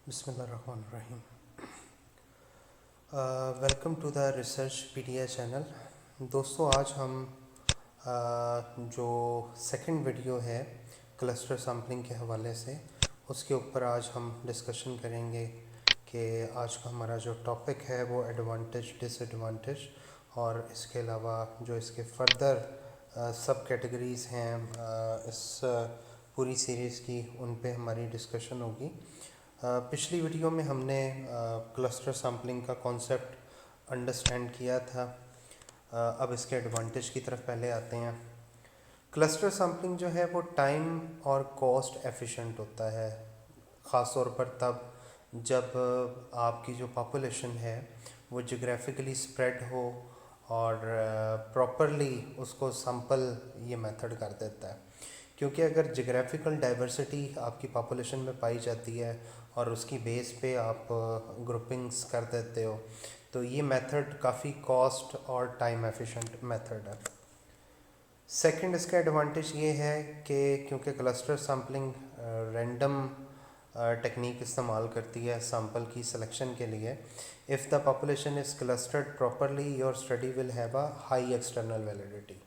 बिस्मिल्लाहिर्रहमानिर्रहीम। Welcome to the research pedia channel. दोस्तों, आज हम जो सेकंड वीडियो है क्लस्टर सैम्पलिंग के हवाले से, उसके ऊपर आज हम डिस्कशन करेंगे कि आज का हमारा जो टॉपिक है वो एडवांटेज डिसएडवांटेज और इसके अलावा जो इसके फर्दर सब कैटेगरीज़ हैं इस पूरी सीरीज़ की, उन पे हमारी डिस्कशन होगी। पिछली वीडियो में हमने क्लस्टर सैम्पलिंग का कॉन्सेप्ट अंडरस्टैंड किया था। अब इसके एडवांटेज की तरफ पहले आते हैं। क्लस्टर सैम्पलिंग जो है वो टाइम और कॉस्ट एफिशिएंट होता है, ख़ास तौर पर तब जब आपकी जो पॉपुलेशन है वो जोग्राफिकली स्प्रेड हो और प्रॉपरली उसको सैंपल ये मेथड कर देता है। क्योंकि अगर जोग्राफिकल डाइवर्सिटी आपकी पॉपुलेशन में पाई जाती है और उसकी बेस पे आप ग्रुपिंग्स कर देते हो, तो ये मेथड काफ़ी कॉस्ट और टाइम एफिशिएंट मेथड है। सेकंड, इसका एडवांटेज ये है कि क्योंकि क्लस्टर सैम्पलिंग रैंडम टेक्निक इस्तेमाल करती है सैंपल की सिलेक्शन के लिए, if the population is clustered properly your study will have a high external validity.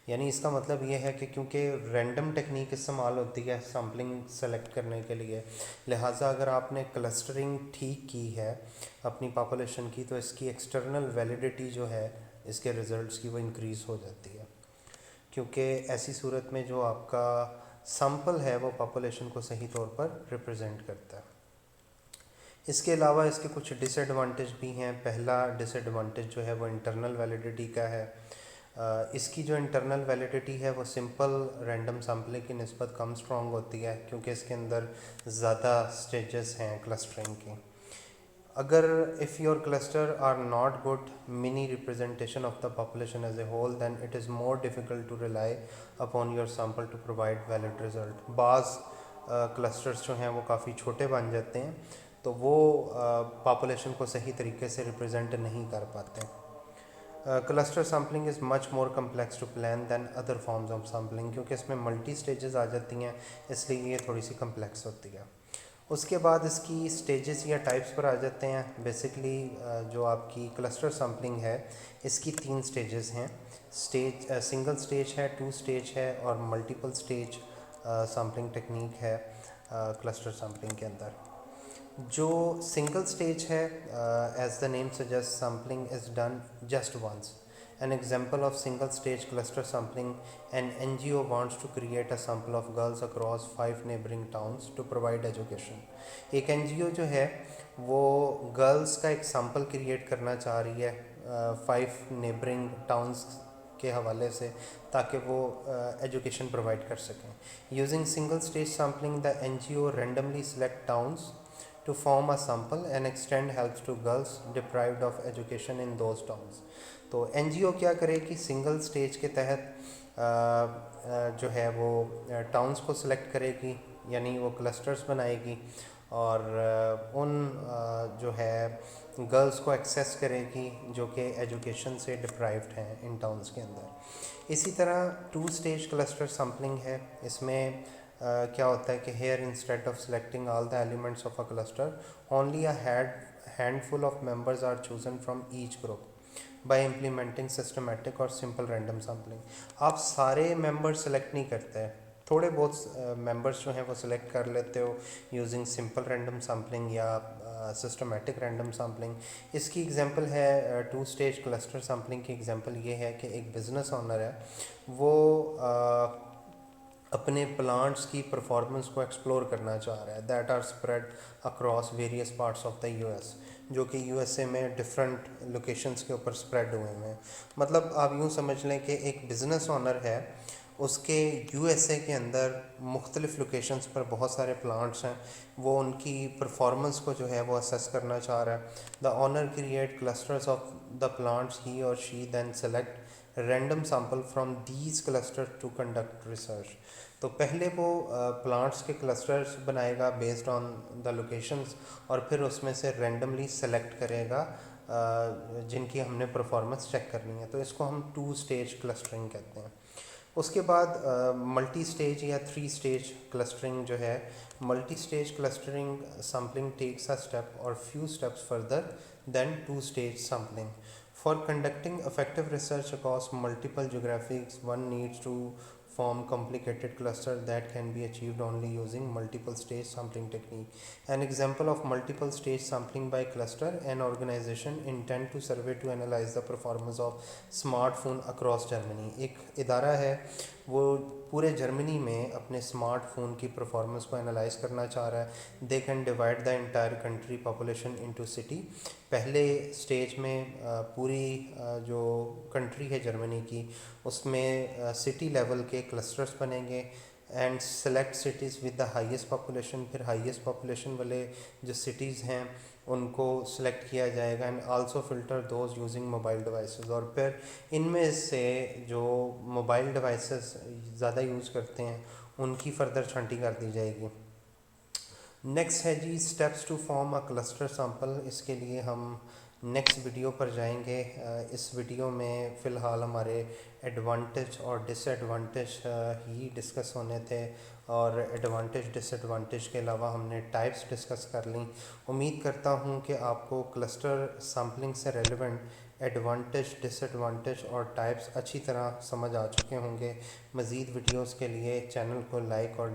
यानी इसका मतलब ये है कि क्योंकि रैंडम टेक्निक इस्तेमाल होती है सैम्पलिंग सेलेक्ट करने के लिए, लिहाजा अगर आपने क्लस्टरिंग ठीक की है अपनी पॉपुलेशन की, तो इसकी एक्सटर्नल वैलिडिटी जो है इसके रिज़ल्ट्स की वो इंक्रीज़ हो जाती है, क्योंकि ऐसी सूरत में जो आपका सैंपल है वो पॉपुलेशन को सही तौर पर रिप्रेजेंट करता है। इसके अलावा इसके कुछ डिसएडवांटेज भी हैं। पहला डिसएडवांटेज जो है वो इंटरनल वैलिडिटी का है। इसकी जो इंटरनल वैलिडिटी है वो सिंपल रैंडम सैम्पलिंग की निस्बत कम स्ट्रॉन्ग होती है, क्योंकि इसके अंदर ज़्यादा स्टेजेस हैं क्लस्टरिंग की। अगर if your cluster are not good mini representation of the population as a whole, then it is more difficult to rely upon your sample to provide valid result. बाज़ क्लस्टर्स जो हैं वो काफ़ी छोटे बन जाते हैं, तो वो पॉपुलेशन को सही तरीके से रिप्रेजेंट नहीं कर पाते। Cluster sampling is much more complex to plan than other forms of sampling, क्योंकि इसमें मल्टी स्टेजेस आ जाती हैं, इसलिए ये थोड़ी सी कम्प्लेक्स होती है। उसके बाद इसकी स्टेजेस या टाइप्स पर आ जाते हैं। बेसिकली जो आपकी क्लस्टर सैम्पलिंग है इसकी 3 स्टेजेस हैं। सिंगल स्टेज है, 2 स्टेज है और मल्टीपल स्टेज सैम्पलिंग टेक्निक है क्लस्टर सैम्पलिंग के अंदर। जो सिंगल स्टेज है, as the name suggest, sampling is done just once. An example of single stage cluster sampling, an NGO wants to create a sample of girls across 5 neighboring towns to provide education. एक NGO जो है वो girls का एक sample create करना चाह रही है 5 नेबरिंग टाउन्स के हवाले से, ताकि वो एजुकेशन प्रोवाइड कर सकें। Using single stage sampling, the NGO randomly select towns to form a sample and extend helps to girls deprived of education in those towns. तो NGO क्या करेगी, सिंगल स्टेज के तहत जो है वो टाउन्स को सिलेक्ट करेगी, यानी वो क्लस्टर्स बनाएगी और उन जो है गर्ल्स को एक्सेस करेगी जो कि एजुकेशन से डिप्राइव्ड हैं इन टाउन्स के अंदर। इसी तरह 2 स्टेज क्लस्टर सैम्पलिंग है। इसमें क्या होता है कि here instead of selecting all the elements of a cluster, only a handful of members are chosen from each group by implementing systematic or simple random sampling. आप सारे मेंबर सेलेक्ट नहीं करते हैं, थोड़े बहुत मेंबर्स जो हैं वो सिलेक्ट कर लेते हो यूजिंग सिंपल रैंडम सैम्पलिंग या सिस्टमेटिक रैंडम सैम्पलिंग। इसकी एग्जांपल है 2 स्टेज क्लस्टर सैम्पलिंग की एग्जांपल ये है कि एक बिज़नेस ओनर है, वो अपने प्लांट्स की परफॉर्मेंस को एक्सप्लोर करना चाह रहा है, that are spread across various parts of the US, जो कि यूएसए में डिफरेंट लोकेशंस के ऊपर स्प्रेड हुए हैं। मतलब आप यूँ समझ लें कि एक बिज़नेस ओनर है, उसके यूएसए के अंदर मुख्तलिफ़ लोकेशंस पर बहुत सारे प्लांट्स हैं, वो उनकी परफॉर्मेंस को जो है वो असेस करना चाह रहा है। The owner create clusters of the plants, he or she then select random sample from these cluster to conduct research. तो पहले वो प्लांट्स के क्लस्टर्स बनाएगा बेस्ड ऑन द लोकेशंस और फिर उसमें से रैंडमली सेलेक्ट करेगा जिनकी हमने परफॉर्मेंस चेक करनी है। तो इसको हम 2 स्टेज क्लस्टरिंग कहते हैं। उसके बाद मल्टी स्टेज या 3 स्टेज क्लस्टरिंग जो है, multi stage clustering sampling takes a step or few steps further than 2 stage sampling. For conducting effective research across multiple geographies, one needs to form complicated cluster that can be achieved only using multiple stage sampling technique. An example of multiple stage sampling by cluster, an organization intend to survey to analyze the performance of smartphone across Germany. एक इदारा है वो पूरे Germany में अपने smartphone की performance को analyse करना चाह रहा है. They can divide the entire country population into city. पहले स्टेज में पूरी जो कंट्री है जर्मनी की उसमें सिटी लेवल के क्लस्टर्स बनेंगे and select cities with the highest population. फिर हाईएस्ट पॉपुलेशन वाले जो सिटीज़ हैं उनको सेलेक्ट किया जाएगा and also filter those using mobile devices. और फिर इनमें से जो मोबाइल डिवाइसेस ज़्यादा यूज़ करते हैं उनकी फ़र्दर छांटी कर दी जाएगी. नेक्स्ट है जी steps to form a cluster sample. इसके लिए हम नेक्स्ट वीडियो पर जाएंगे. इस वीडियो में फ़िलहाल हमारे एडवांटेज और डिसएडवांटेज ही डिस्कस होने थे और एडवांटेज डिसएडवांटेज के अलावा हमने टाइप्स डिस्कस कर ली. उम्मीद करता हूँ कि आपको क्लस्टर सैम्पलिंग से रेलेवेंट एडवांटेज डिसएडवांटेज और टाइप्स अच्छी तरह समझ आ चुके होंगे. मज़ीद वीडियोस के लिए चैनल को लाइक और